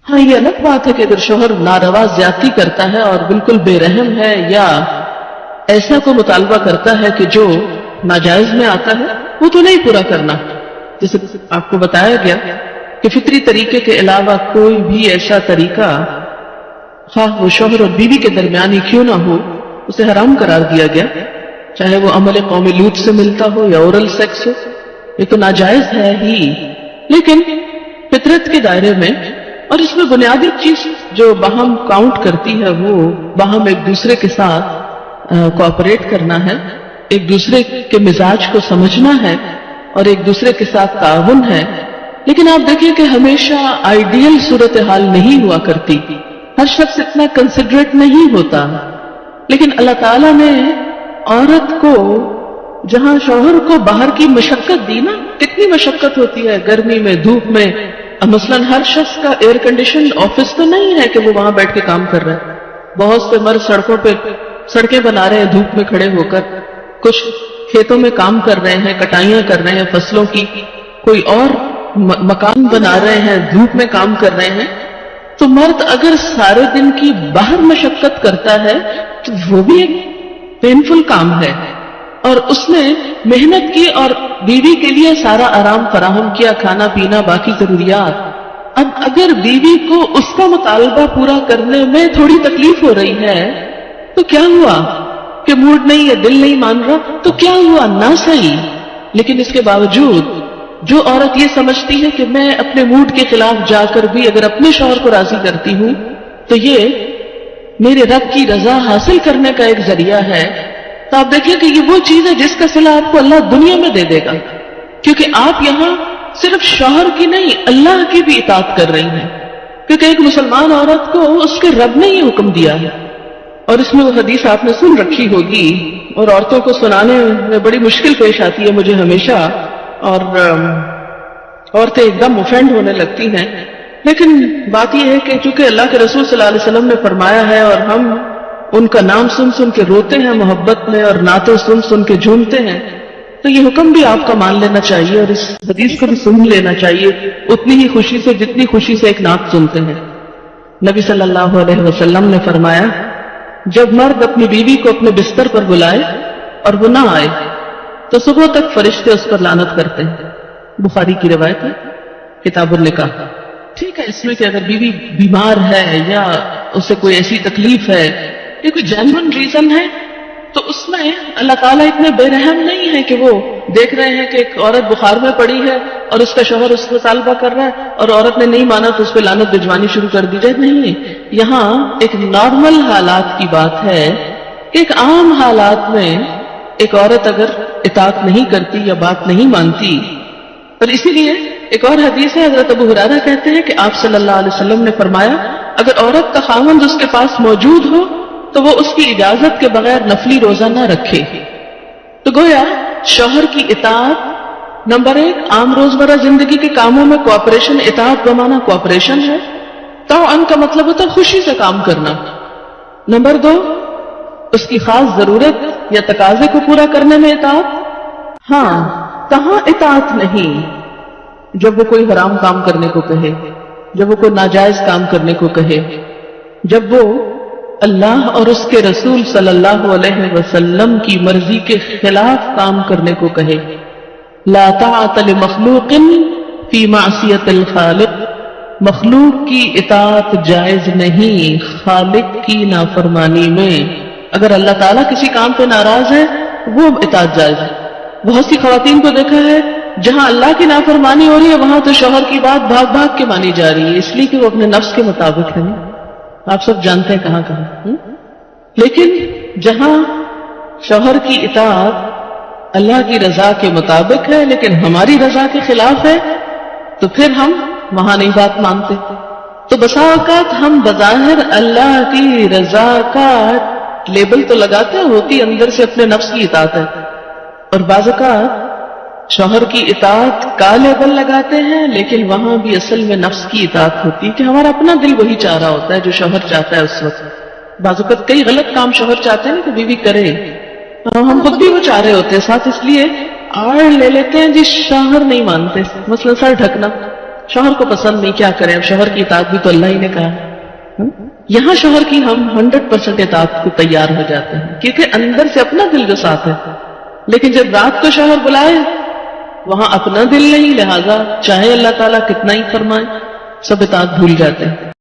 ہاں یہ الگ بات ہے کہ اگر شوہر ناروا زیادتی کرتا ہے اور بالکل بے رحم ہے یا ایسا کو مطالبہ کرتا ہے کہ جو ناجائز میں آتا ہے وہ تو نہیں پورا کرنا. جیسے آپ کو بتایا گیا کہ فطری طریقے کے علاوہ کوئی بھی ایسا طریقہ خواہ وہ شوہر اور بیوی کے درمیان ہی کیوں نہ ہو اسے حرام قرار دیا گیا, چاہے وہ عمل قوم لوط سے ملتا ہو یا اورل سیکس ہو. یہ تو ناجائز ہے ہی, لیکن فطرت کے دائرے میں. اور اس میں بنیادی چیز جو باہم کاؤنٹ کرتی ہے وہ باہم ایک دوسرے کے ساتھ کوآپریٹ کرنا ہے, ایک دوسرے کے مزاج کو سمجھنا ہے اور ایک دوسرے کے ساتھ تعاون ہے. لیکن آپ دیکھیں کہ ہمیشہ آئیڈیل صورتحال نہیں ہوا کرتی, ہر شخص اتنا کنسیڈریٹ نہیں ہوتا. لیکن اللہ تعالیٰ نے عورت کو جہاں شوہر کو باہر کی مشقت دی نا, کتنی مشقت ہوتی ہے گرمی میں دھوپ میں. مثلاً ہر شخص کا ایئر کنڈیشن آفس تو نہیں ہے کہ وہ وہاں بیٹھ کے کام کر رہا ہے. بہت سے مرد سڑکوں پہ سڑکیں بنا رہے ہیں دھوپ میں کھڑے ہو کر, کچھ کھیتوں میں کام کر رہے ہیں, کٹائیاں کر رہے ہیں فصلوں کی, کوئی اور مکان بنا رہے ہیں دھوپ میں کام کر رہے ہیں. تو مرد اگر سارے دن کی باہر مشقت کرتا ہے تو وہ بھی ایک پینفل کام ہے, اور اس نے محنت کی اور بیوی کے لیے سارا آرام فراہم کیا, کھانا پینا باقی ضروریات. اب اگر بیوی کو اس کا مطالبہ پورا کرنے میں تھوڑی تکلیف ہو رہی ہے تو کیا ہوا کہ موڈ نہیں ہے, دل نہیں مان رہا, تو کیا ہوا, نہ صحیح. لیکن اس کے باوجود جو عورت یہ سمجھتی ہے کہ میں اپنے موڈ کے خلاف جا کر بھی اگر اپنے شوہر کو راضی کرتی ہوں تو یہ میرے رب کی رضا حاصل کرنے کا ایک ذریعہ ہے, تو آپ دیکھیں کہ یہ وہ چیز ہے جس کا صلہ آپ کو اللہ دنیا میں دے دے گا, کیونکہ آپ یہاں صرف شوہر کی نہیں اللہ کی بھی اطاعت کر رہی ہیں, کیونکہ ایک مسلمان عورت کو اس کے رب نے یہ حکم دیا ہے. اور اس میں وہ حدیث آپ نے سن رکھی ہوگی اور عورتوں کو سنانے میں بڑی مشکل پیش آتی ہے مجھے ہمیشہ, اور عورتیں ایک دم اوفینڈ ہونے لگتی ہیں. لیکن بات یہ ہے کہ چونکہ اللہ کے رسول صلی اللہ علیہ وسلم نے فرمایا ہے اور ہم ان کا نام سن سن کے روتے ہیں محبت میں اور نعتیں سن سن کے جھومتے ہیں, تو یہ حکم بھی آپ کا مان لینا چاہیے اور اس حدیث کو بھی سن لینا چاہیے اتنی ہی خوشی سے جتنی خوشی سے ایک نعت سنتے ہیں. نبی صلی اللہ علیہ وسلم نے فرمایا جب مرد اپنی بیوی کو اپنے بستر پر بلائے اور وہ نہ آئے تو صبح تک فرشتے اس پر لعنت کرتے ہیں. بخاری کی روایت ہے, کتاب النکاح. ٹھیک ہے, اس میں کہ اگر بیوی بیمار ہے یا اسے کوئی ایسی تکلیف ہے, یہ کوئی جینوئن ریزن ہے, تو اس میں اللہ تعالیٰ اتنے بے رحم نہیں ہے کہ وہ دیکھ رہے ہیں کہ ایک عورت بخار میں پڑی ہے اور اس کا شوہر اس کو مطالبہ کر رہا ہے اور عورت نے نہیں مانا تو اس پہ لعنت بھجوانی شروع کر دی جائے. نہیں, یہاں ایک نارمل حالات کی بات ہے کہ ایک عام حالات میں ایک عورت اگر اطاعت نہیں کرتی یا بات نہیں مانتی. اور اسی لیے ایک اور حدیث ہے, حضرت ابو ہریرہ کہتے ہیں کہ آپ صلی اللہ علیہ وسلم نے فرمایا اگر عورت کا خاوند اس کے پاس موجود ہو تو وہ اس کی اجازت کے بغیر نفلی روزہ نہ رکھے. تو گویا شوہر کی اطاعت نمبر 1 عام روزمرہ زندگی کے کاموں میں کوآپریشن, اطاعت بمانا کوآپریشن ہے. طوعاً کا مطلب ہوتا ہے خوشی سے کام کرنا. نمبر 2 اس کی خاص ضرورت یا تقاضے کو پورا کرنے میں اطاعت. ہاں, کہاں اطاعت نہیں جب وہ کوئی حرام کام کرنے کو کہے, جب وہ کوئی ناجائز کام کرنے کو کہے, جب وہ اللہ اور اس کے رسول صلی اللہ علیہ وسلم کی مرضی کے خلاف کام کرنے کو کہے. لا طاعت لمخلوق فی معصیت الخالق, مخلوق کی اطاعت جائز نہیں خالق کی نافرمانی میں. اگر اللہ تعالیٰ کسی کام پہ ناراض ہے وہ اطاعت جائز ہے. بہت سی خواتین کو دیکھا ہے جہاں اللہ کی نافرمانی ہو رہی ہے وہاں تو شوہر کی بات بھاگ بھاگ کے مانی جا رہی ہے, اس لیے کہ وہ اپنے نفس کے مطابق ہے. آپ سب جانتے ہیں کہاں کہاں. لیکن جہاں شوہر کی اطاعت اللہ کی رضا کے مطابق ہے لیکن ہماری رضا کے خلاف ہے تو پھر ہم وہاں نہیں بات مانتے. تو بسا اوقات ہم بظاہر اللہ کی رضا کا لیبل تو لگاتے ہیں, ہوتی اندر سے اپنے نفس کی اطاعت ہے. اور بعض اوقات شوہر کی اطاعت کا لیبل لگاتے ہیں لیکن وہاں بھی اصل میں نفس کی اطاعت ہوتی ہے کہ ہمارا اپنا دل وہی چاہ رہا ہوتا ہے جو شوہر چاہتا ہے اس وقت. بعض اوقات کئی غلط کام شوہر چاہتے ہیں کہ بیوی کرے, ہم خود بھی وہ چاہ رہے ہوتے ہیں ساتھ, اس لیے آڑ لے لیتے ہیں جس شوہر نہیں مانتے. مثلا سر ڈھکنا, شوہر کو پسند نہیں، کیا کریں، اب شوہر کی اطاعت بھی تو اللہ ہی نے کہا ہے۔ یہاں شوہر کی ہم 100% اطاعت کو تیار ہو جاتے ہیں، کیونکہ اندر سے اپنا دل جو ساتھ ہے۔ لیکن جب رات کو شوہر بلائے وہاں اپنا دل نہیں، لہذا چاہے اللہ تعالیٰ کتنا ہی فرمائے، سب اطاعت بھول جاتے ہیں۔